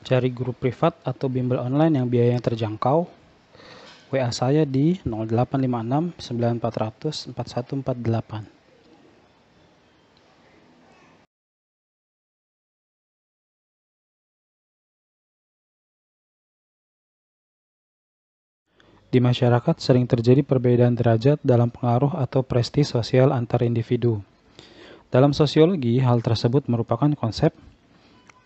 Cari guru privat atau bimbel online yang biayanya terjangkau. WA saya di 0856 9400 4148. Di masyarakat sering terjadi perbedaan derajat dalam pengaruh atau prestise sosial antar individu. Dalam sosiologi, hal tersebut merupakan konsep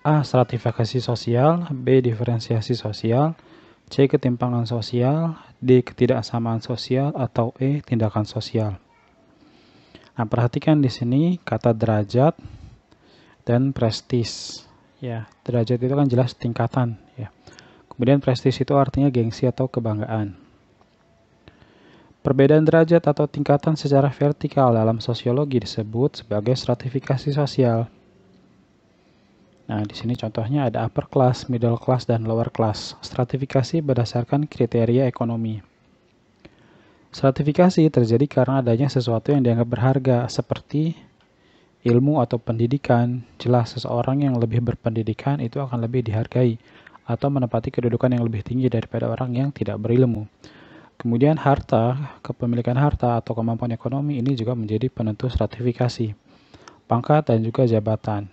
A. Stratifikasi sosial, B. Diferensiasi sosial, C. Ketimpangan sosial, D. Ketidaksamaan sosial, atau E. Tindakan sosial. Nah, perhatikan di sini kata derajat dan prestis. Ya, derajat itu kan jelas tingkatan. Ya. Kemudian prestis itu artinya gengsi atau kebanggaan. Perbedaan derajat atau tingkatan secara vertikal dalam sosiologi disebut sebagai stratifikasi sosial. Nah, di sini contohnya ada upper class, middle class, dan lower class. Stratifikasi berdasarkan kriteria ekonomi. Stratifikasi terjadi karena adanya sesuatu yang dianggap berharga, seperti ilmu atau pendidikan. Jelas seseorang yang lebih berpendidikan itu akan lebih dihargai, atau menempati kedudukan yang lebih tinggi daripada orang yang tidak berilmu. Kemudian harta, kepemilikan harta atau kemampuan ekonomi ini juga menjadi penentu stratifikasi, pangkat dan juga jabatan.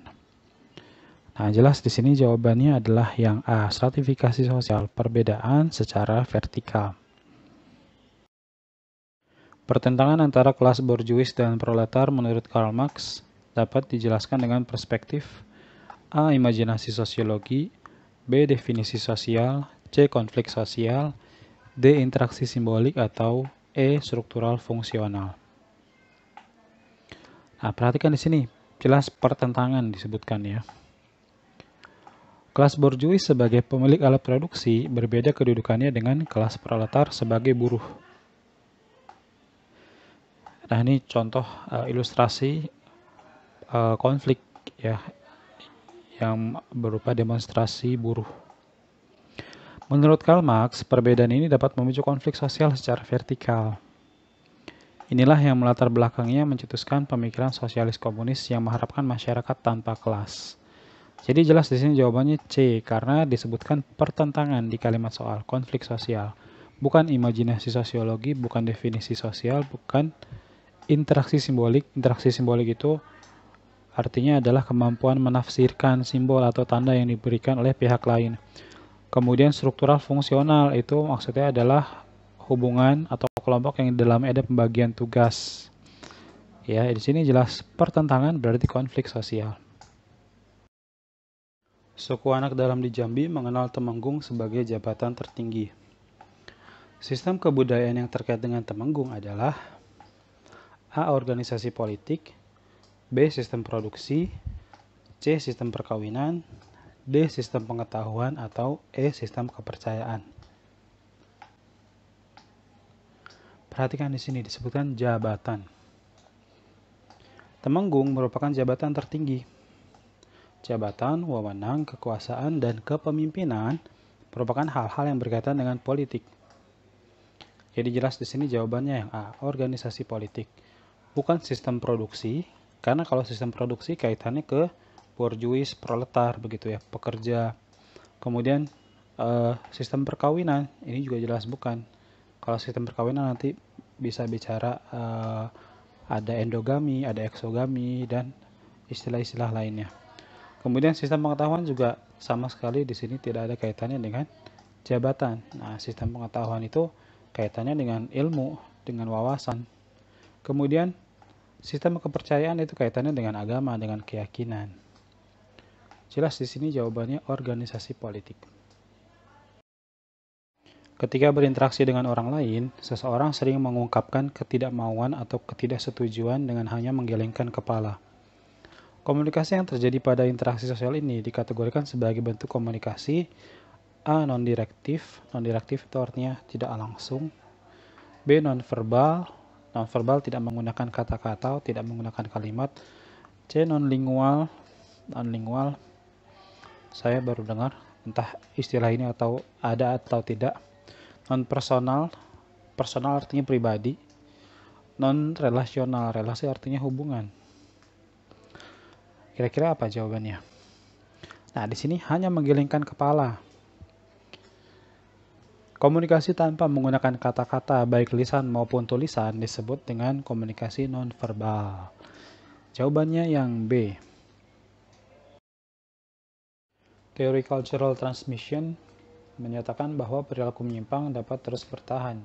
Nah, jelas di sini jawabannya adalah yang A, stratifikasi sosial, perbedaan secara vertikal. Pertentangan antara kelas borjuis dan proletar menurut Karl Marx dapat dijelaskan dengan perspektif A, imajinasi sosiologi, B, definisi sosial, C, konflik sosial, D. Interaksi simbolik, atau E. Struktural fungsional. Nah, perhatikan di sini, jelas pertentangan disebutkan ya. Kelas borjuis sebagai pemilik alat produksi berbeda kedudukannya dengan kelas proletar sebagai buruh. Nah, ini contoh ilustrasi konflik ya, yang berupa demonstrasi buruh. Menurut Karl Marx, perbedaan ini dapat memicu konflik sosial secara vertikal. Inilah yang melatar belakangnya mencetuskan pemikiran sosialis komunis yang mengharapkan masyarakat tanpa kelas. Jadi jelas di sini jawabannya C, karena disebutkan pertentangan di kalimat soal konflik sosial. Bukan imajinasi sosiologi, bukan definisi sosial, bukan interaksi simbolik. Interaksi simbolik itu artinya adalah kemampuan menafsirkan simbol atau tanda yang diberikan oleh pihak lain. Kemudian struktural fungsional itu maksudnya adalah hubungan atau kelompok yang dalamnya ada pembagian tugas. Ya, di sini jelas pertentangan berarti konflik sosial. Suku anak dalam di Jambi mengenal Temenggung sebagai jabatan tertinggi. Sistem kebudayaan yang terkait dengan Temenggung adalah A. Organisasi politik, B. Sistem produksi, C. Sistem perkawinan, D. Sistem pengetahuan, atau E. Sistem kepercayaan. Perhatikan di sini disebutkan jabatan. Temenggung merupakan jabatan tertinggi. Jabatan, wewenang, kekuasaan, dan kepemimpinan merupakan hal-hal yang berkaitan dengan politik. Jadi jelas di sini jawabannya yang A, organisasi politik. Bukan sistem produksi, karena kalau sistem produksi kaitannya ke borjuis, proletar, begitu ya, pekerja. Kemudian sistem perkawinan, ini juga jelas bukan. Kalau sistem perkawinan nanti bisa bicara ada endogami, ada eksogami, dan istilah-istilah lainnya. Kemudian sistem pengetahuan juga sama sekali di sini tidak ada kaitannya dengan jabatan. Nah, sistem pengetahuan itu kaitannya dengan ilmu, dengan wawasan. Kemudian sistem kepercayaan itu kaitannya dengan agama, dengan keyakinan. Jelas di sini jawabannya organisasi politik. Ketika berinteraksi dengan orang lain, seseorang sering mengungkapkan ketidakmauan atau ketidaksetujuan dengan hanya menggelengkan kepala. Komunikasi yang terjadi pada interaksi sosial ini dikategorikan sebagai bentuk komunikasi A. Non-direktif. Non-direktif itu artinya tidak langsung. B. Non-verbal. Non-verbal tidak menggunakan kata-kata atau tidak menggunakan kalimat. C. Non-lingual. Non-lingual, saya baru dengar, entah istilah ini atau ada atau tidak. Non-personal. Personal artinya pribadi. Non-relasional. Relasi artinya hubungan. Kira-kira apa jawabannya? Nah, di sini hanya menggelengkan kepala. Komunikasi tanpa menggunakan kata-kata baik lisan maupun tulisan disebut dengan komunikasi nonverbal. Jawabannya yang B. Teori cultural transmission menyatakan bahwa perilaku menyimpang dapat terus bertahan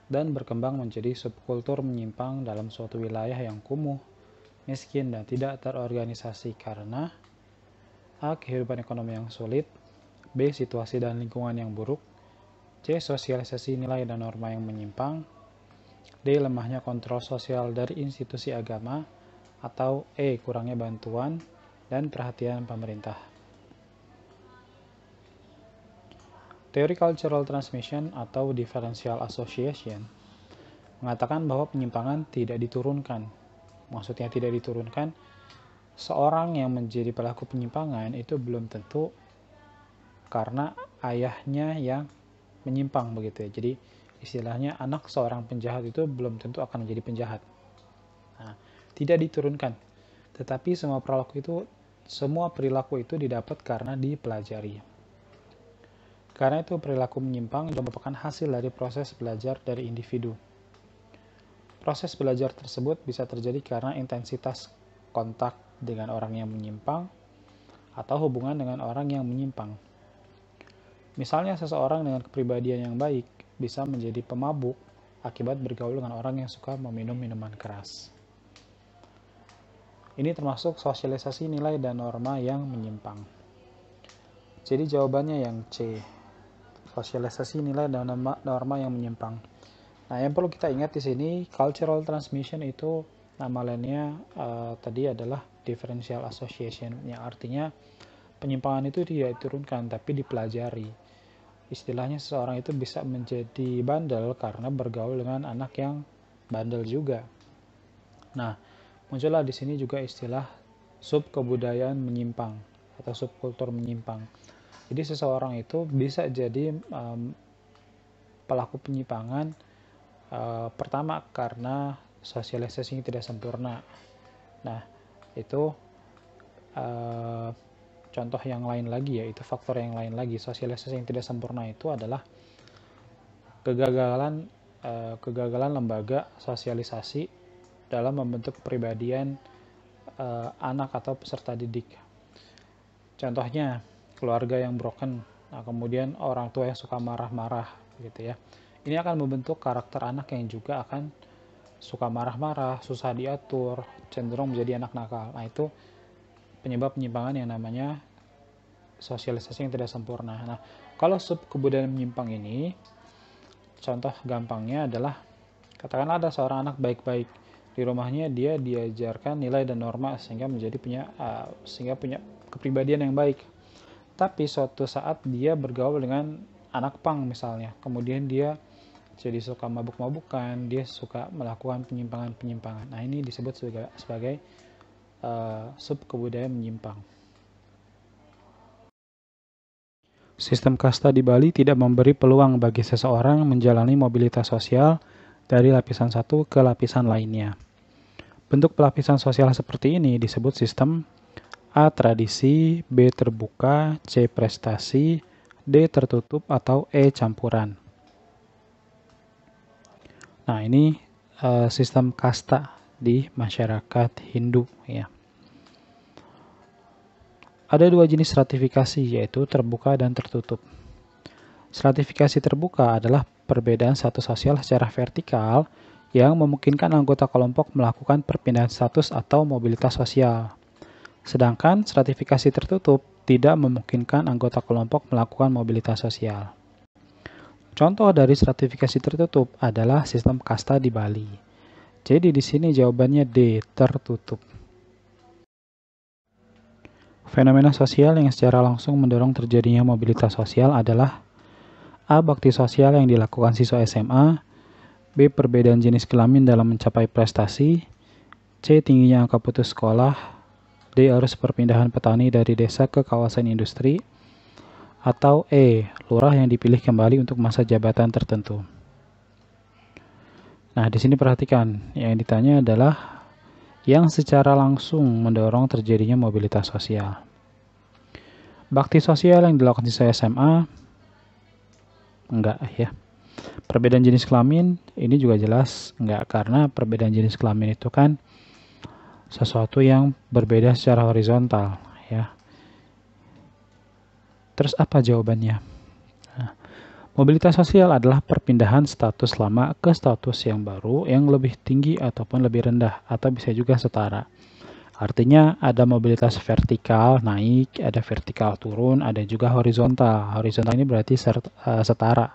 dan berkembang menjadi subkultur menyimpang dalam suatu wilayah yang kumuh, miskin, dan tidak terorganisasi karena A. Kehidupan ekonomi yang sulit, B. Situasi dan lingkungan yang buruk, C. Sosialisasi nilai dan norma yang menyimpang, D. Lemahnya kontrol sosial dari institusi agama, atau E. Kurangnya bantuan dan perhatian pemerintah. Teori cultural transmission atau differential association mengatakan bahwa penyimpangan tidak diturunkan. Maksudnya tidak diturunkan, seorang yang menjadi pelaku penyimpangan itu belum tentu karena ayahnya yang menyimpang begitu ya. Jadi istilahnya anak seorang penjahat itu belum tentu akan menjadi penjahat. Nah, tidak diturunkan. Tetapi semua perilaku itu didapat karena dipelajari. Karena itu perilaku menyimpang merupakan hasil dari proses belajar dari individu. Proses belajar tersebut bisa terjadi karena intensitas kontak dengan orang yang menyimpang atau hubungan dengan orang yang menyimpang. Misalnya seseorang dengan kepribadian yang baik bisa menjadi pemabuk akibat bergaul dengan orang yang suka meminum minuman keras. Ini termasuk sosialisasi nilai dan norma yang menyimpang. Jadi jawabannya yang C. Sosialisasi nilai dan norma yang menyimpang. Nah, yang perlu kita ingat di sini, cultural transmission itu nama lainnya tadi adalah differential association, yang artinya penyimpangan itu tidak diturunkan tapi dipelajari. Istilahnya seseorang itu bisa menjadi bandel karena bergaul dengan anak yang bandel juga. Nah, muncullah di sini juga istilah subkebudayaan menyimpang atau subkultur menyimpang. Jadi seseorang itu bisa jadi pelaku penyimpangan pertama karena sosialisasinya tidak sempurna. Nah, itu contoh yang lain lagi, yaitu faktor yang lain lagi. Sosialisasi yang tidak sempurna itu adalah kegagalan lembaga sosialisasi dalam membentuk kepribadian anak atau peserta didik. Contohnya keluarga yang broken, nah kemudian orang tua yang suka marah-marah gitu ya. Ini akan membentuk karakter anak yang juga akan suka marah-marah, susah diatur, cenderung menjadi anak nakal. Nah, itu penyebab penyimpangan yang namanya sosialisasi yang tidak sempurna. Nah, kalau subkebudayaan menyimpang ini, contoh gampangnya adalah katakanlah ada seorang anak baik-baik di rumahnya, dia diajarkan nilai dan norma sehingga punya kepribadian yang baik. Tapi suatu saat dia bergaul dengan anak pang misalnya, kemudian dia jadi suka mabuk-mabukan, dia suka melakukan penyimpangan-penyimpangan. Nah, ini disebut sebagai subkebudayaan menyimpang. Sistem kasta di Bali tidak memberi peluang bagi seseorang menjalani mobilitas sosial dari lapisan satu ke lapisan lainnya. Bentuk pelapisan sosial seperti ini disebut sistem A. Tradisi, B. Terbuka, C. Prestasi, D. Tertutup, atau E. Campuran. Nah, ini sistem kasta di masyarakat Hindu ya. Ada dua jenis stratifikasi, yaitu terbuka dan tertutup. Stratifikasi terbuka adalah perbedaan status sosial secara vertikal yang memungkinkan anggota kelompok melakukan perpindahan status atau mobilitas sosial. Sedangkan stratifikasi tertutup tidak memungkinkan anggota kelompok melakukan mobilitas sosial. Contoh dari stratifikasi tertutup adalah sistem kasta di Bali. Jadi di sini jawabannya D, tertutup. Fenomena sosial yang secara langsung mendorong terjadinya mobilitas sosial adalah A. Bakti sosial yang dilakukan siswa SMA, B. Perbedaan jenis kelamin dalam mencapai prestasi, C. Tingginya angka putus sekolah, D. Arus perpindahan petani dari desa ke kawasan industri, atau E. Lurah yang dipilih kembali untuk masa jabatan tertentu. Nah, di sini perhatikan, yang ditanya adalah yang secara langsung mendorong terjadinya mobilitas sosial. Bakti sosial yang dilakukan di SMA, enggak ya. Perbedaan jenis kelamin, ini juga jelas enggak, karena perbedaan jenis kelamin itu kan sesuatu yang berbeda secara horizontal ya. Terus apa jawabannya? Nah, mobilitas sosial adalah perpindahan status lama ke status yang baru yang lebih tinggi ataupun lebih rendah, atau bisa juga setara. Artinya ada mobilitas vertikal naik, ada vertikal turun, ada juga horizontal. Horizontal ini berarti setara.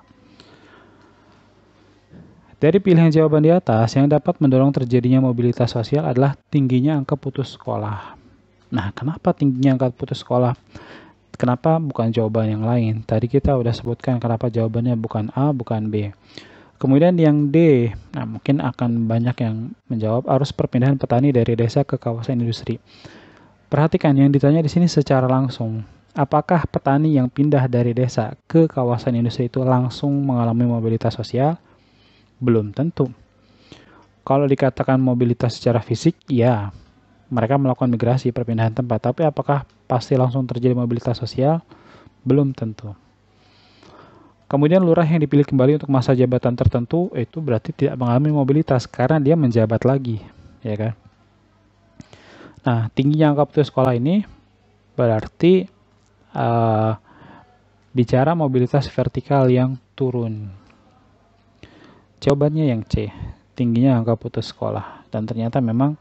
Dari pilihan jawaban di atas, yang dapat mendorong terjadinya mobilitas sosial adalah tingginya angka putus sekolah. Nah, kenapa tingginya angka putus sekolah? Kenapa bukan jawaban yang lain? Tadi kita udah sebutkan kenapa jawabannya bukan A, bukan B. Kemudian yang D, nah mungkin akan banyak yang menjawab arus perpindahan petani dari desa ke kawasan industri. Perhatikan yang ditanya di sini secara langsung. Apakah petani yang pindah dari desa ke kawasan industri itu langsung mengalami mobilitas sosial? Belum tentu. Kalau dikatakan mobilitas secara fisik, ya, mereka melakukan migrasi perpindahan tempat. Tapi apakah pasti langsung terjadi mobilitas sosial? Belum tentu. Kemudian lurah yang dipilih kembali untuk masa jabatan tertentu itu berarti tidak mengalami mobilitas karena dia menjabat lagi, ya kan? Nah, tingginya angka putus sekolah ini berarti bicara mobilitas vertikal yang turun. Jawabannya yang C, tingginya angka putus sekolah. Dan ternyata memang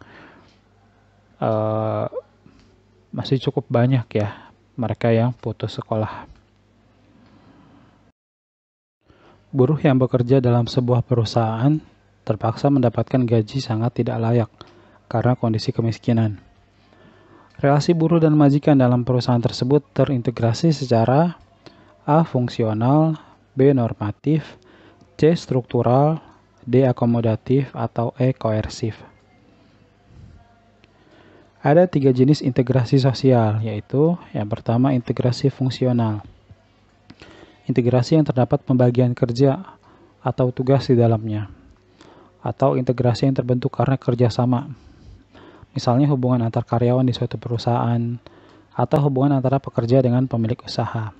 masih cukup banyak ya mereka yang putus sekolah. Buruh yang bekerja dalam sebuah perusahaan terpaksa mendapatkan gaji sangat tidak layak karena kondisi kemiskinan. Relasi buruh dan majikan dalam perusahaan tersebut terintegrasi secara A. Fungsional, B. Normatif, C. Struktural, D. Akomodatif, atau E. Koersif. Ada 3 jenis integrasi sosial, yaitu yang pertama integrasi fungsional. Integrasi yang terdapat pembagian kerja atau tugas di dalamnya. Atau integrasi yang terbentuk karena kerjasama. Misalnya hubungan antar karyawan di suatu perusahaan, atau hubungan antara pekerja dengan pemilik usaha.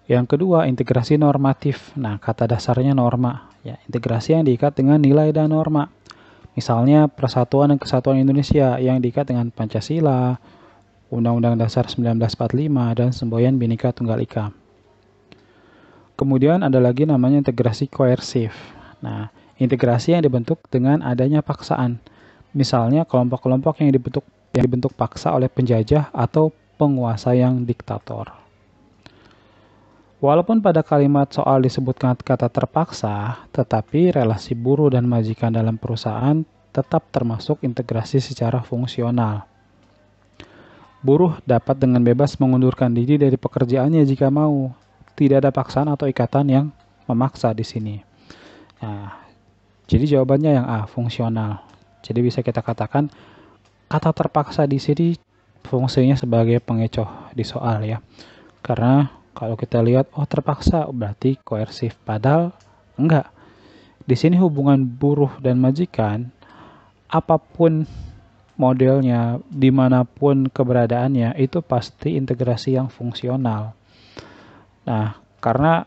Yang kedua, integrasi normatif. Nah, kata dasarnya norma. Ya, integrasi yang diikat dengan nilai dan norma. Misalnya Persatuan dan Kesatuan Indonesia yang diikat dengan Pancasila, Undang-Undang Dasar 1945, dan Semboyan Bhinneka Tunggal Ika. Kemudian ada lagi namanya integrasi koersif. Nah, integrasi yang dibentuk dengan adanya paksaan. Misalnya kelompok-kelompok yang dibentuk paksa oleh penjajah atau penguasa yang diktator. Walaupun pada kalimat soal disebutkan kata terpaksa, tetapi relasi buruh dan majikan dalam perusahaan tetap termasuk integrasi secara fungsional. Buruh dapat dengan bebas mengundurkan diri dari pekerjaannya jika mau. Tidak ada paksaan atau ikatan yang memaksa di sini. Nah, jadi jawabannya yang A, fungsional. Jadi bisa kita katakan kata terpaksa di sini fungsinya sebagai pengecoh di soal ya. Karena kalau kita lihat terpaksa berarti koersif, padahal enggak. Di sini hubungan buruh dan majikan apapun modelnya, dimanapun keberadaannya itu pasti integrasi yang fungsional. Nah, karena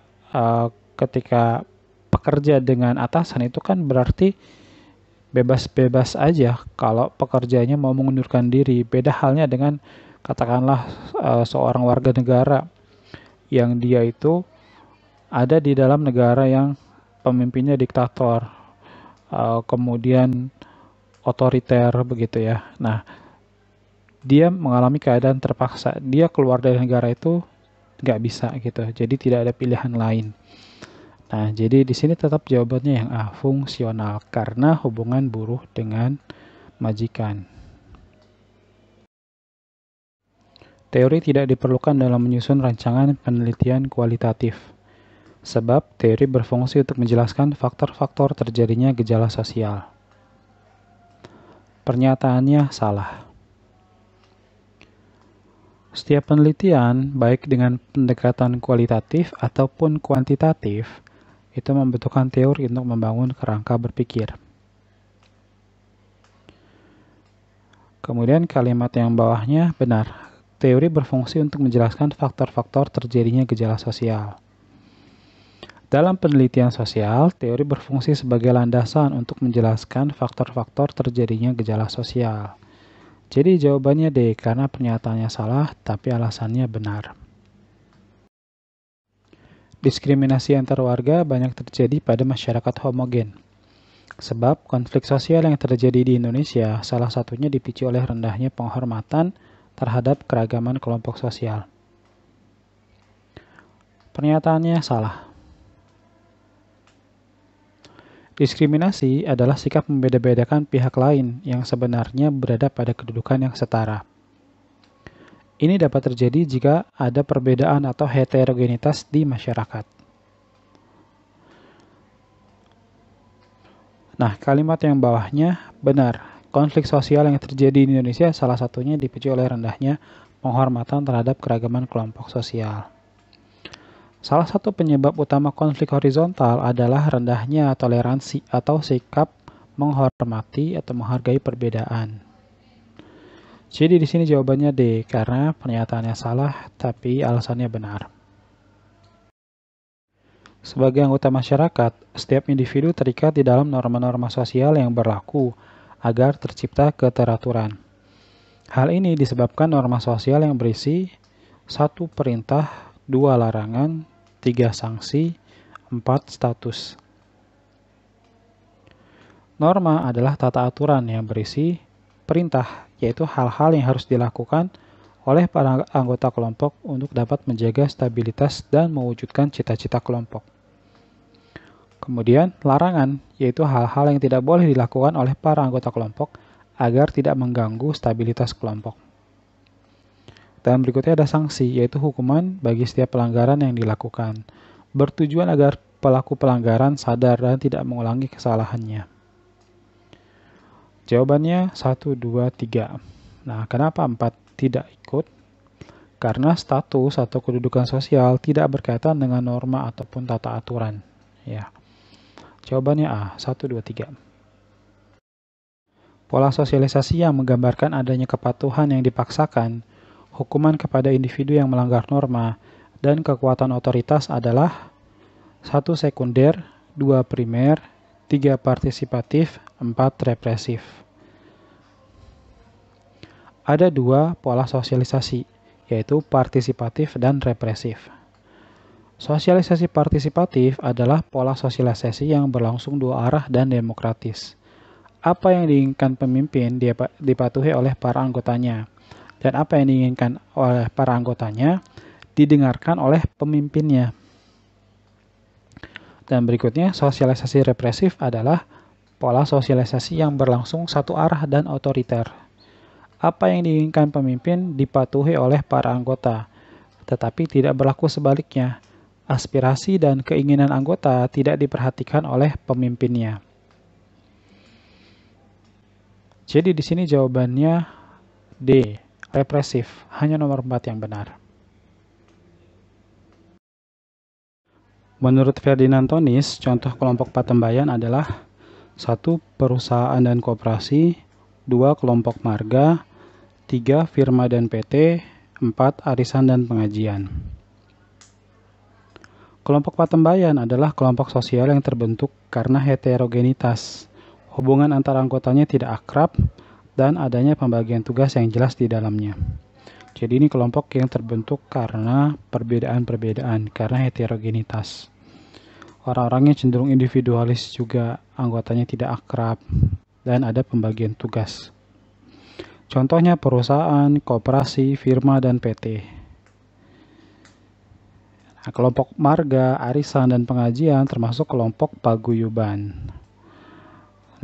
ketika pekerja dengan atasan itu kan berarti bebas-bebas aja kalau pekerjanya mau mengundurkan diri. Beda halnya dengan katakanlah seorang warga negara yang dia itu ada di dalam negara yang pemimpinnya diktator, kemudian otoriter begitu ya. Nah, dia mengalami keadaan terpaksa. Dia keluar dari negara itu nggak bisa gitu, jadi tidak ada pilihan lain. Nah, jadi di sini tetap jawabannya yang A, fungsional, karena hubungan buruh dengan majikan. Teori tidak diperlukan dalam menyusun rancangan penelitian kualitatif, sebab teori berfungsi untuk menjelaskan faktor-faktor terjadinya gejala sosial. Pernyataannya salah. Setiap penelitian, baik dengan pendekatan kualitatif ataupun kuantitatif, itu membutuhkan teori untuk membangun kerangka berpikir. Kemudian kalimat yang bawahnya benar. teori berfungsi untuk menjelaskan faktor-faktor terjadinya gejala sosial. Dalam penelitian sosial, teori berfungsi sebagai landasan untuk menjelaskan faktor-faktor terjadinya gejala sosial. Jadi jawabannya D, karena pernyataannya salah, tapi alasannya benar. Diskriminasi antar warga banyak terjadi pada masyarakat homogen. Sebab konflik sosial yang terjadi di Indonesia salah satunya dipicu oleh rendahnya penghormatan terhadap keragaman kelompok sosial. Pernyataannya salah. Diskriminasi adalah sikap membeda-bedakan pihak lain yang sebenarnya berada pada kedudukan yang setara. Ini dapat terjadi jika ada perbedaan atau heterogenitas di masyarakat. Nah, kalimat yang bawahnya benar. Konflik sosial yang terjadi di Indonesia salah satunya dipicu oleh rendahnya penghormatan terhadap keragaman kelompok sosial. Salah satu penyebab utama konflik horizontal adalah rendahnya toleransi atau sikap menghormati atau menghargai perbedaan. Jadi di sini jawabannya D, karena pernyataannya salah tapi alasannya benar. Sebagai anggota masyarakat, setiap individu terikat di dalam norma-norma sosial yang berlaku agar tercipta keteraturan. Hal ini disebabkan norma sosial yang berisi 1 perintah, 2 larangan, 3 sanksi, 4 status. Norma adalah tata aturan yang berisi perintah, yaitu hal-hal yang harus dilakukan oleh para anggota kelompok untuk dapat menjaga stabilitas dan mewujudkan cita-cita kelompok. Kemudian, larangan, yaitu hal-hal yang tidak boleh dilakukan oleh para anggota kelompok agar tidak mengganggu stabilitas kelompok. Dan berikutnya ada sanksi, yaitu hukuman bagi setiap pelanggaran yang dilakukan, bertujuan agar pelaku pelanggaran sadar dan tidak mengulangi kesalahannya. Jawabannya 1, 2, 3. Nah, kenapa 4 tidak ikut? Karena status atau kedudukan sosial tidak berkaitan dengan norma ataupun tata aturan. Ya. Jawabannya A, 1, 2, 3. Pola sosialisasi yang menggambarkan adanya kepatuhan yang dipaksakan, hukuman kepada individu yang melanggar norma, dan kekuatan otoritas adalah 1 sekunder, 2 primer, 3 partisipatif, 4 represif. Ada 2 pola sosialisasi, yaitu partisipatif dan represif. Sosialisasi partisipatif adalah pola sosialisasi yang berlangsung 2 arah dan demokratis. Apa yang diinginkan pemimpin dipatuhi oleh para anggotanya, dan apa yang diinginkan oleh para anggotanya didengarkan oleh pemimpinnya. Dan berikutnya, sosialisasi represif adalah pola sosialisasi yang berlangsung 1 arah dan otoriter. Apa yang diinginkan pemimpin dipatuhi oleh para anggota, tetapi tidak berlaku sebaliknya. Aspirasi dan keinginan anggota tidak diperhatikan oleh pemimpinnya. Jadi di sini jawabannya D, represif, hanya nomor 4 yang benar. Menurut Ferdinand Tonis, contoh kelompok patembayan adalah 1 perusahaan dan koperasi, 2 kelompok marga, 3 firma dan PT, 4 arisan dan pengajian. Kelompok patembayan adalah kelompok sosial yang terbentuk karena heterogenitas. Hubungan antar anggotanya tidak akrab dan adanya pembagian tugas yang jelas di dalamnya. Jadi ini kelompok yang terbentuk karena perbedaan-perbedaan, karena heterogenitas. Orang-orangnya cenderung individualis juga, anggotanya tidak akrab, dan ada pembagian tugas. Contohnya perusahaan, koperasi, firma, dan PT. Nah, kelompok marga, arisan, dan pengajian termasuk kelompok paguyuban.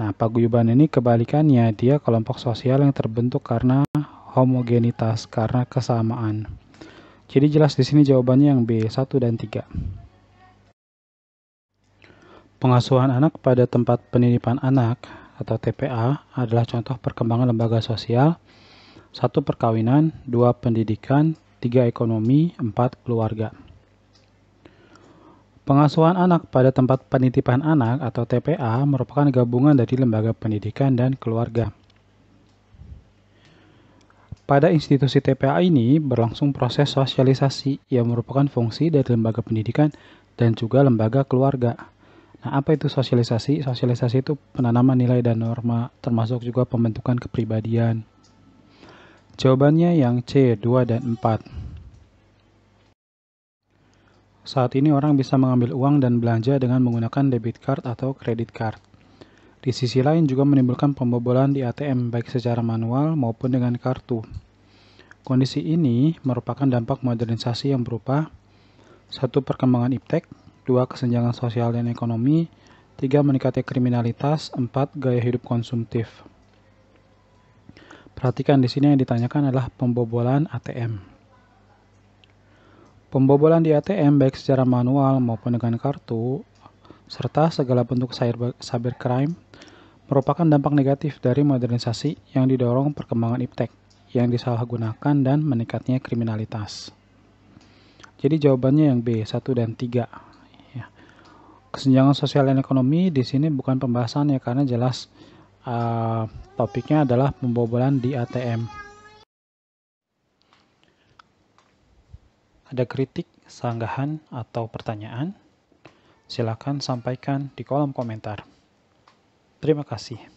Nah, paguyuban ini kebalikannya, dia kelompok sosial yang terbentuk karena homogenitas, karena kesamaan. Jadi jelas di sini jawabannya yang B, 1 dan 3. Pengasuhan anak pada tempat penitipan anak atau TPA adalah contoh perkembangan lembaga sosial. 1 perkawinan, 2 pendidikan, 3 ekonomi, 4 keluarga. Pengasuhan anak pada tempat penitipan anak atau TPA merupakan gabungan dari lembaga pendidikan dan keluarga. Pada institusi TPA ini berlangsung proses sosialisasi yang merupakan fungsi dari lembaga pendidikan dan juga lembaga keluarga. Nah, apa itu sosialisasi? Sosialisasi itu penanaman nilai dan norma, termasuk juga pembentukan kepribadian. Jawabannya yang C, 2 dan 4. Saat ini orang bisa mengambil uang dan belanja dengan menggunakan debit card atau credit card. Di sisi lain juga menimbulkan pembobolan di ATM baik secara manual maupun dengan kartu. Kondisi ini merupakan dampak modernisasi yang berupa 1. Perkembangan iptek, 2. Kesenjangan sosial dan ekonomi, 3. Meningkatnya kriminalitas, 4. Gaya hidup konsumtif. Perhatikan di sini yang ditanyakan adalah pembobolan ATM. Pembobolan di ATM baik secara manual maupun dengan kartu, serta segala bentuk cybercrime merupakan dampak negatif dari modernisasi yang didorong perkembangan iptek yang disalahgunakan dan meningkatnya kriminalitas. Jadi jawabannya yang B, 1 dan 3. Ya. Kesenjangan sosial dan ekonomi di sini bukan pembahasan ya, karena jelas topiknya adalah pembobolan di ATM. Ada kritik, sanggahan, atau pertanyaan? Silakan sampaikan di kolom komentar. Terima kasih.